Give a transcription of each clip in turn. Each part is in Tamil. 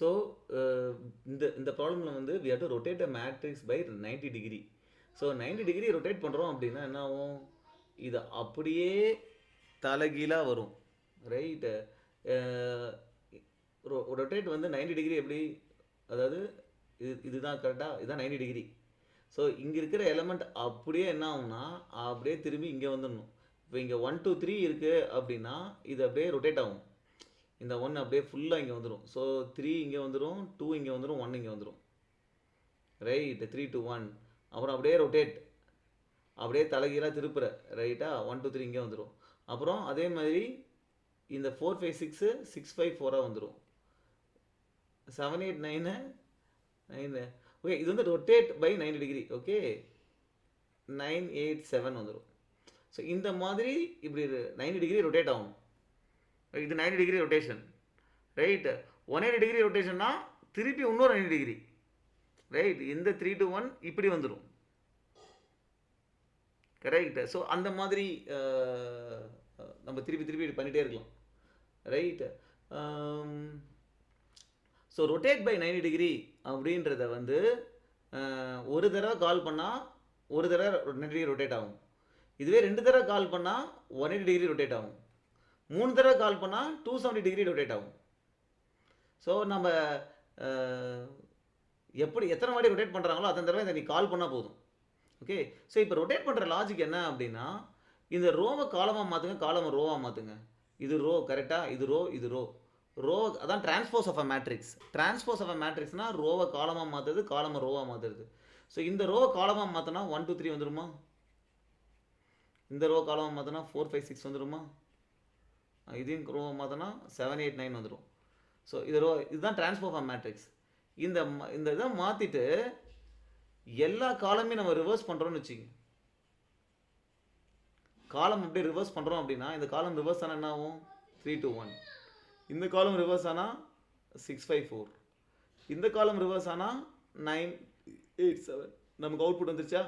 ஸோ இந்த ப்ராப்ளமில் வந்து we have to rotate the matrix by 90 degree. So 90 degree rotate பண்ணுறோம் அப்படின்னா என்ன ஆகும், இது அப்படியே தலைகீழாக வரும். ரைட்டு. ரொட்டேட் வந்து 90 டிகிரி எப்படி, அதாவது இதுதான் கரெக்டாக, இதுதான் 90 டிகிரி. ஸோ இங்கே இருக்கிற எலமெண்ட் அப்படியே என்ன ஆகும்னா அப்படியே திரும்பி இங்கே வந்துடணும். இப்போ இங்கே 1 2 3 இருக்குது அப்படின்னா இது அப்படியே ரொட்டேட் ஆகும். இந்த 1 அப்படியே ஃபுல்லாக இங்கே வந்துடும். ஸோ 3 இங்கே வந்துடும், 2 இங்கே வந்துடும், 1 இங்கே வந்துடும். ரைட். 3 2 1. அப்புறம் அப்படியே ரொட்டேட், அப்படியே தலைகீழாக திருப்புற. ரைட்டா. 1 2 3 இங்கே வந்துடும். அப்புறம் அதே மாதிரி இந்த 4 5 6 6 5 4 வந்துடும். 7 8 9 9. ஓகே, இது வந்து ரொட்டேட் பை 90 டிகிரி. ஓகே, 9 8 7 வந்துடும். ஸோ இந்த மாதிரி இப்படி 90 டிகிரி ரொட்டேட் ஆகும். இது 90 டிகிரி ரொட்டேஷன். ரைட். 180 டிகிரி ரொட்டேஷன்னா திருப்பி இன்னொரு 90 டிகிரி. ரைட். இந்த 3 to 1 இப்படி வந்துடும். கரெக்ட். ஸோ அந்த மாதிரி நம்ம திருப்பி திருப்பி பண்ணிகிட்டே இருக்கலாம். Right. So rotate by 90 degree அப்படின்றத வந்து ஒரு தடவை கால் பண்ணால் ஒரு தடவை 90 டிகிரி ரொட்டேட் ஆகும். இதுவே 2 தடவை கால் பண்ணால் 180 டிகிரி ரொட்டேட் ஆகும். 3 தடவை கால் பண்ணால் 270 டிகிரி ரொட்டேட் ஆகும். ஸோ நம்ம எப்படி எத்தனை வாட்டி ரொட்டேட் பண்ணுறாங்களோ அத்தனை தடவை இதை நீ கால் பண்ணால் போதும். ஓகே. ஸோ இப்போ ரொட்டேட் பண்ணுற லாஜிக் என்ன அப்படின்னா, இந்த ரோவை காலமாக மாற்றுங்க, காலமை ரோவாக மாற்றுங்க. இது ரோ கரெக்டாக, இது ரோ, இது ரோ. ரோ அதான் transpose of a matrix. Transpose of a மேட்ரிக்ஸ்னா ரோவை காலமாக மாற்றுறது, காலமை ரோவாக மாற்றுறது. ஸோ இந்த ரோவை காலமாக மாற்றினா 1 2 3 வந்துடுமா? இந்த ரோ காலமாக மாற்றினா 4 5 6 வந்துடுமா? இதையும் ரோவை மாற்றினா 7 8 9 வந்துடும். ஸோ இதுதான் டிரான்ஸ்போஸ் ஆஃப் மேட்ரிக்ஸ். இந்த இதை மாற்றிட்டு எல்லா காலமே நம்ம ரிவர்ஸ் பண்ணுறோம்னு வச்சுக்கோங்க. காலம் அப்படியே ரிவர்ஸ் பண்ணுறோம் அப்படின்னா இந்த காலம் ரிவர்ஸ் ஆனால் என்ன ஆகும்? 3 to 1. இந்த காலம் ரிவர்ஸ் ஆனால் 6 5 4. இந்த காலம் ரிவர்ஸ் ஆனால் 9 8 7. நமக்கு அவுட்புட் வந்துருச்சா?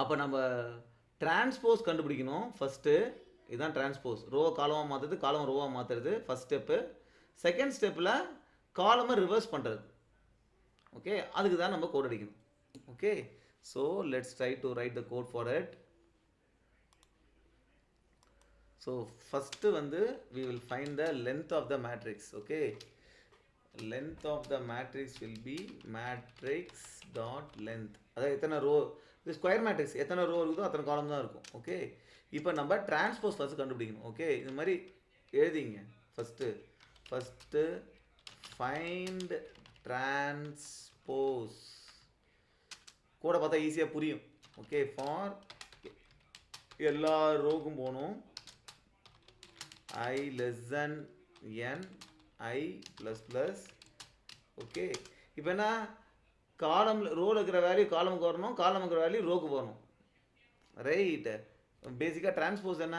அப்போ நம்ம டிரான்ஸ்போஸ் கண்டுபிடிக்கணும் ஃபஸ்ட்டு. இதுதான் டிரான்ஸ்போஸ். ரோவை காலமாக மாற்றுறது, காலம் ரோவாக மாற்றுறது ஃபஸ்ட் ஸ்டெப்பு. செகண்ட் ஸ்டெப்பில் காலமை ரிவர்ஸ் பண்ணுறது. ஓகே, அதுக்கு தான் நம்ம கோட் அடிக்கணும். Okay, so let's try to write the code for it. So first வந்து we will find the length of the matrix. Okay, length of the matrix will be matrix dot length. அதாவது எத்தனை ரோ, இது ஸ்கொயர் மேட்ரிக்ஸ், எத்தனை ரோ இருக்குதோ அத்தனை காலம் தான் இருக்கும். ஓகே, இப்போ நம்ம டிரான்ஸ்போஸ் ஃபஸ்ட்டு கண்டுபிடிக்கணும். ஓகே, இது மாதிரி எழுதிங்க. First find transpose. கூட பார்த்தா ஈஸியாக புரியும். ஓகே, ஃபார் எல்லா ரோக்கும் போகணும். I less than n, I plus plus. Okay, இப்போ என்ன, காலம் ரோவில் இருக்கிற வேல்யூ காலமுக்கு வரணும், காலம் இருக்கிற வேல்யூ ரோக்கு போகணும். ரைட்டு. பேசிக்காக டிரான்ஸ்போஸ் என்ன,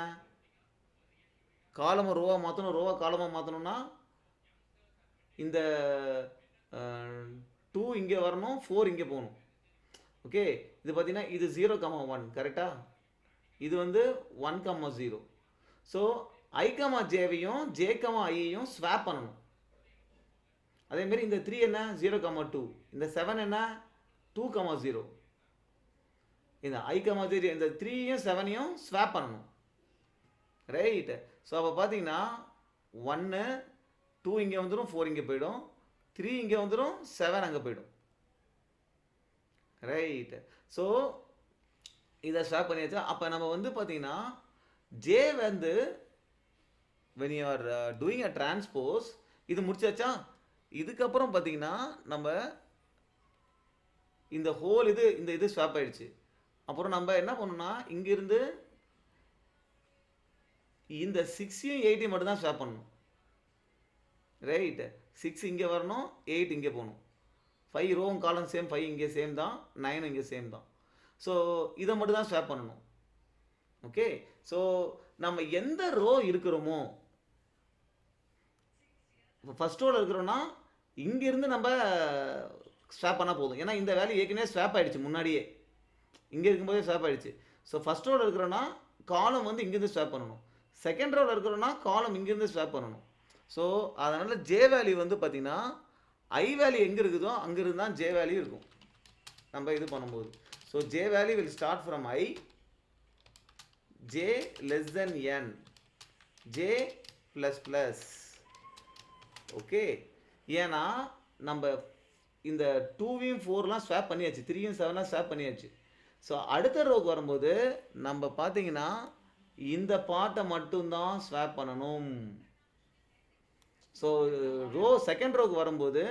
காலமை ரோவாக மாற்றணும், ரோவாக காலமாக மாற்றணும்னா இந்த 2 இங்கே வரணும், 4 இங்கே போகணும். ஓகே, இது பார்த்தீங்கன்னா இது 0, 1 கரெக்டாக. இது வந்து 1, 0. ஸோ I, Jவையும் J, Iயையும் ஸ்வாப் பண்ணணும். அதேமாரி இந்த 3 என்ன 0, 2. இந்த 7 என்ன 2, 0. இந்த I, J இந்த 3யும் 7யும் ஸ்வாப் பண்ணணும். ரைட். ஸோ அப்போ பார்த்தீங்கன்னா 1 2 இங்கே வந்துடும், 4 இங்கே போயிடும், 3 இங்கே வந்துடும், 7 அங்கே போயிடும். ரைட். ஸோ இதை ஸ்வாப் பண்ணியாச்சா? அப்போ நம்ம வந்து பார்த்தீங்கன்னா J வந்து when you are doing a transpose, இது முடிச்சாச்சா? இதுக்கப்புறம் பார்த்தீங்கன்னா நம்ம இந்த ஹோல் இது ஸ்வாப் ஆயிடுச்சு. அப்புறம் நம்ம என்ன பண்ணணும்னா இங்கிருந்து இந்த 6யும் 8யும் மட்டும் தான் ஸ்வாப் பண்ணணும். ரைட். 6 இங்கே வரணும், 8 இங்கே போகணும். 5 ரோவும் காலம் சேம், 5 இங்கே சேம் தான், 9 இங்கே சேம் தான். ஸோ இதை மட்டும் தான் ஸ்வாப் பண்ணணும். ஓகே, ஸோ நம்ம எந்த ரோ இருக்கிறோமோ, இப்போ ஃபஸ்ட் ரோவில் இருக்கிறோன்னா இங்கேருந்து நம்ம ஸ்வாப் பண்ணால் போதும். ஏன்னா இந்த வேல்யூ ஏற்கனவே ஸ்வாப் ஆகிடுச்சு முன்னாடியே, இங்கே இருக்கும்போதே ஸ்வாப் ஆகிடுச்சு. ஸோ ஃபஸ்ட் ரோவில் இருக்கிறோன்னா காலம் வந்து இங்கேருந்து ஸ்வாப் பண்ணணும். செகண்ட் ரோவில் இருக்கிறோன்னா காலம் இங்கேருந்து ஸ்வாப் பண்ணணும். ஸோ அதனால் ஜே வேல்யூ வந்து பார்த்தீங்கன்னா ஐ வேல்யூ எங்கே இருக்குதோ அங்கே இருந்தால் ஜே வேல்யூ இருக்கும் நம்ம இது பண்ணும்போது. So J value will start from I, J less than N, J plus plus. Okay, ஏன்னா நம்ம இந்த 2வையும் 4லாம் ஸ்வாப் பண்ணியாச்சு, 3யும் 7லாம் ஸ்வாப் பண்ணியாச்சு. ஸோ அடுத்த ரோக்கு வரும்போது நம்ம பார்த்தீங்கன்னா இந்த பார்ட்டை மட்டும்தான் ஸ்வாப் பண்ணணும். ஸோ ரோ செகண்ட் ரோக்கு வரும்போது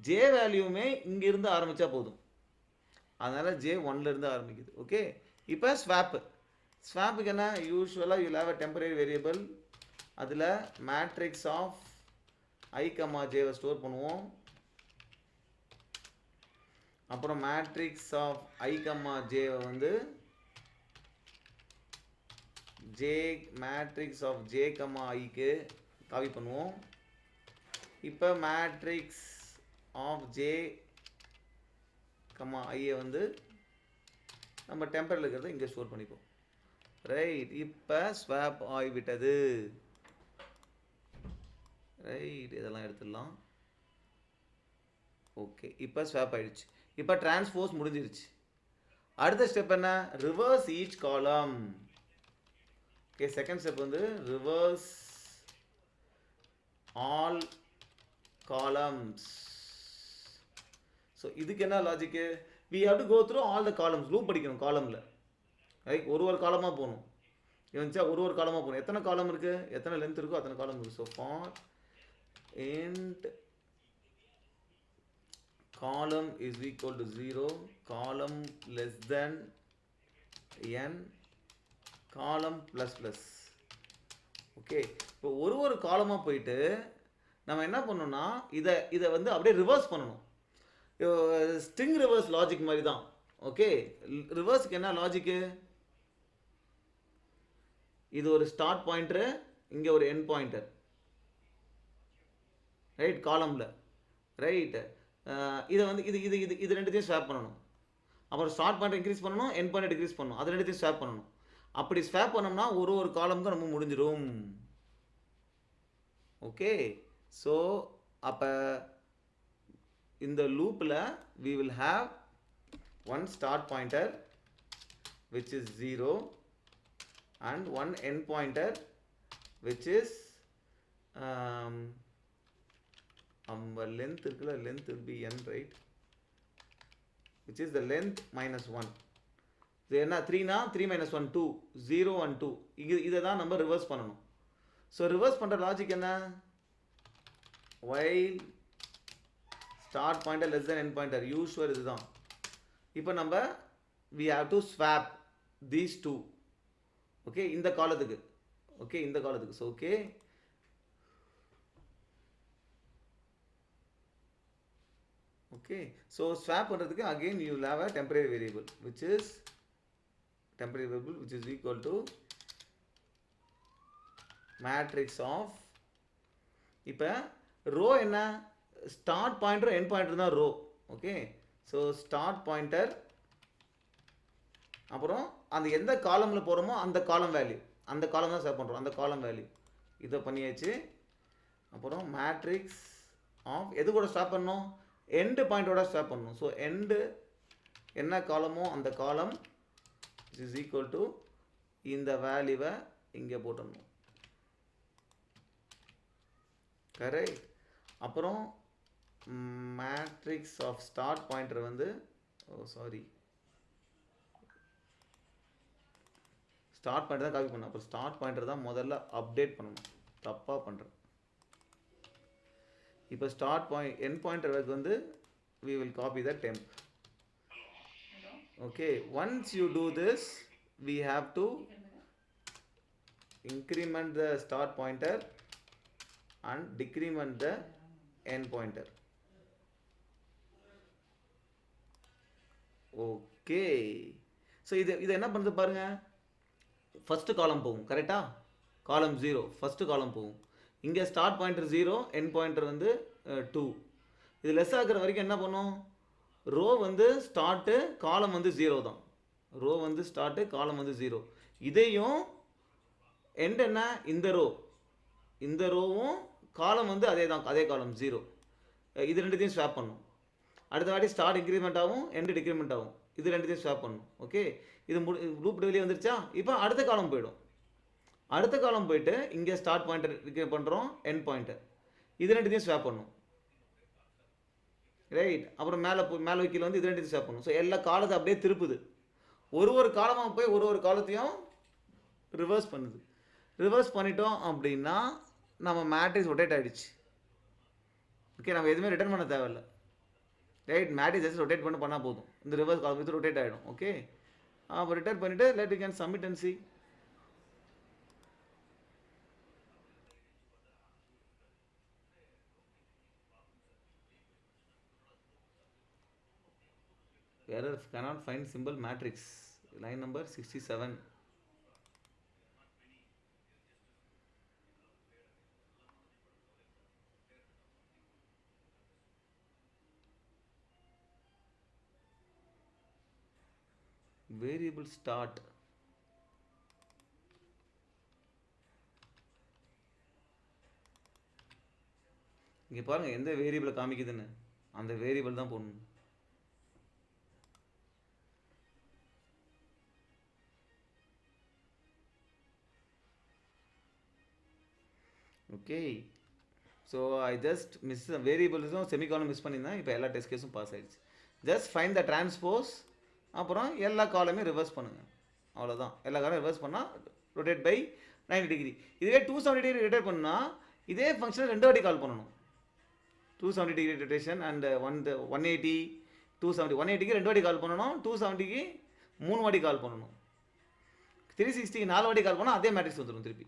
ஜே வேல்யூமே இங்கிருந்து ஆரம்பித்தா போதும், அதனால் ஜே 1லேருந்து ஆரம்பிக்குது. ஓகே, இப்போ ஸ்வாப்புக்கு என்ன, யூஸ்வலாக you'll have a temporary variable, அதில் மேட்ரிக்ஸ் ஆஃப் ஐ கமா ஜேவை ஸ்டோர் பண்ணுவோம். அப்புறம் மேட்ரிக்ஸ் ஆஃப் ஐ கமா ஜேவை வந்து J matrix of J comma ஐக்கு காப்பி பண்ணுவோம். இப்போ மேட்ரிக்ஸ் ஆஃப் ஜே கமா ஐயை வந்து நம்ம டெம்பரரில் இருக்கிறத இங்கே ஸ்டோர் பண்ணிப்போம். ரைட், இப்போ ஸ்வாப் ஆகிவிட்டது. ரைட், இதெல்லாம் எடுத்துடலாம். ஓகே, இப்போ ஸ்வாப் ஆகிடுச்சு. இப்போ டிரான்ஸ்போஸ் முடிஞ்சிருச்சு. அடுத்த ஸ்டெப் என்ன, ரிவர்ஸ் ஈச் காலம். ஓகே, செகண்ட் ஸ்டெப் வந்து ரிவர்ஸ் ஆல் காலம்ஸ். ஸோ இதுக்கு என்ன logic, we have to go through all the columns. Loop படிக்கணும் காலமில். ரைட், ஒரு காலமாக போகணும். இருந்துச்சா ஒரு காலமாக போகணும். எத்தனை காலம் இருக்குது, எத்தனை லென்த் இருக்கோ அத்தனை காலம் இருக்குது. So for int column is equal to 0, column less than n, column plus plus. Okay, இப்போ ஒரு காலமாக போயிட்டு நம்ம என்ன பண்ணணும்னா இதை வந்து அப்படியே ரிவர்ஸ் பண்ணணும். ஸ்ட்ரிங் ரிவர்ஸ் லாஜிக் மாதிரி தான். ஓகே, ரிவர்ஸுக்கு என்ன லாஜிக்கு, இது ஒரு ஸ்டார்ட் பாயிண்டரு, இங்கே ஒரு எண்ட் பாயிண்டர். ரைட், காலமில். ரைட்டு, இதை வந்து இது ரெண்டுத்தையும் ஸ்வாப் பண்ணணும். அப்புறம் ஸ்டார்ட் பாயிண்டர் இன்க்ரீஸ் பண்ணணும், எண்ட் பாயிண்டர் டிக்ரீஸ் பண்ணணும், அது ரெண்டுத்தையும் ஸ்வாப் பண்ணணும். அப்படி ஸ்வாப் பண்ணோம்னா ஒரு காலமுக்கு நம்ம முடிஞ்சிடும். ஓகே, ஸோ அப்போ இந்த லூப்பில் we will have one start pointer which is 0 and one end pointer which is our length இருக்குல்ல, length will be n, right, which is the length minus 1. இது என்ன 3னா 3 minus 1 2, 0 and 2. இதை தான் நம்ம ரிவர்ஸ் பண்ணணும். ஸோ ரிவர்ஸ் பண்ணுற லாஜிக் என்ன, while start pointer less than end pointer, usual இதுதான். இப்போ நம்ம we have to swap these two. Okay, இந்த காலத்துக்கு. ஓகே, இந்த காலத்துக்கு. So okay, okay, so swap பண்ணுறதுக்கு again you will have a temporary variable which is equal to matrix of, இப்போ ரோ என்ன, ஸ்டார்ட் பாயிண்டர் எண்ட் பாயிண்டர் தான் row. Okay, so start pointer, அப்புறம் அந்த எந்த காலமில் போகிறோமோ அந்த காலம் வேல்யூ, அந்த காலம் தான் சேவ் பண்ணுறோம், அந்த காலம் வேல்யூ இதை பண்ணியாச்சு. அப்புறம் மேட்ரிக்ஸ் ஆஃப் எது கூட ஸ்டாப் பண்ணணும், எண்டு பாயிண்டோட ஸ்டாப் பண்ணணும். ஸோ எண்டு என்ன காலமோ அந்த காலம் இஸ் ஈக்குவல் டு இந்த வேல்யூவை இங்கே போட்டணும். கரெக்ட். அப்புறம் மேட்ரிக்ஸ் ஆஃப் ஸ்டார்ட் பாயிண்டர் வந்து ஸ்டார்ட் பாயிண்டர் தான் காப்பி பண்ணணும். அப்புறம் ஸ்டார்ட் பாயிண்டர் தான் முதல்ல அப்டேட் பண்ணணும், தப்பாக பண்ணுறேன். இப்போ ஸ்டார்ட் பாயிண்ட் எண்ட் பாயிண்டருக்கு வந்து we will copy the temp. Okay, once you do this we have to increment the start pointer and decrement the end pointer. Okay, so இதை என்ன பண்ணுது பாருங்க, ஃபர்ஸ்ட் காலம் போகும். கரெக்டா, காலம் 0 ஃபர்ஸ்ட் காலம் போகும். இங்கே ஸ்டார்ட் பாயிண்டர் 0, எண்ட் பாயிண்டர் வந்து 2. இது லெஸ் ஆகிற வரைக்கும் என்ன பண்ணும், ரோ வந்து ஸ்டார்ட்டு காலம் வந்து 0 தான். ரோ வந்து ஸ்டார்ட்டு காலம் வந்து 0. இதையும் எண்ட் என்ன, இந்த ரோவும் காலம் வந்து அதே தான், அதே காலம் 0. இது ரெண்டுத்தையும் ஸ்வாப் பண்ணும். அடுத்த வாட்டி ஸ்டார்ட் இன்க்ரிமெண்ட் ஆகும், எண்டு டிக்ரிமெண்ட் ஆகும். இது ரெண்டுத்தையும் ஸ்வாப் பண்ணும். ஓகே, இது லூப் வெளியே வந்துருச்சா? இப்போ அடுத்த காலம் போயிடும். அடுத்த காலம் போயிட்டு இங்கே ஸ்டார்ட் பாயிண்டர் டிக்ளேர் பண்ணுறோம், எண்ட் பாயிண்டர். இது ரெண்டுத்தையும் ஸ்வாப் பண்ணும். ரைட், அப்புறம் மேலே வைக்கல வந்து இது ரெண்டுத்தையும் ஸ்வாப் பண்ணும். ஸோ எல்லா காலத்தை அப்படியே திருப்புது. ஒரு காலமாக போய் ஒரு காலத்தையும் ரிவர்ஸ் பண்ணுது. ரிவர்ஸ் பண்ணிட்டோம் அப்படின்னா நம்ம மேட்ரிக்ஸ் ரொட்டேட் ஆகிடுச்சு. ஓகே, நம்ம எதுவுமே ரிட்டர்ன் பண்ண தேவையில்லை. ரைட், மேட்ரிக்ஸ் ஜஸ்ட் ரொட்டேட் பண்ணால் போதும். இந்த ரிவர்ஸ் காலம் வித் ரொட்டேட் ஆகிடும். ஓகே, அப்போ ரிட்டர்ன் பண்ணிவிட்டு let you can submit and C. Error cannot find symbol matrix. Line number 67. Variable start. இங்கே பாருங்கள் எந்த வேரியபிளை காமிக்குதுன்னு, அந்த வேரியபிள் தான் போடணும். Okay, so I just miss வேரியபிள்ஸும் செமிகாலம் மிஸ் பண்ணியிருந்தேன். இப்போ எல்லா டெஸ்ட் கேஸும் பாஸ் ஆகிடுச்சு. ஜஸ்ட் ஃபைண்ட் த டிரான்ஸ்போஸ், அப்புறம் எல்லா காலமே ரிவர்ஸ் பண்ணுங்கள். அவ்வளோதான். எல்லா காலம் ரிவர்ஸ் பண்ணால் ரொட்டேட் பை 90 டிகிரி. இதுவே 270 டிகிரி ரொட்டேட் பண்ணால் இதே ஃபங்க்ஷனை 2 வாட்டி கால் பண்ணணும். 270 டிகிரி ரொட்டேஷன் அண்ட் 180 270 180க்கு 2 வாட்டி கால் பண்ணணும், 270க்கு 3 வாட்டி கால் பண்ணணும், 360க்கு 4 வாட்டி கால் பண்ணால் அதே மேட்ரிக்ஸ் வந்துடும் திருப்பி.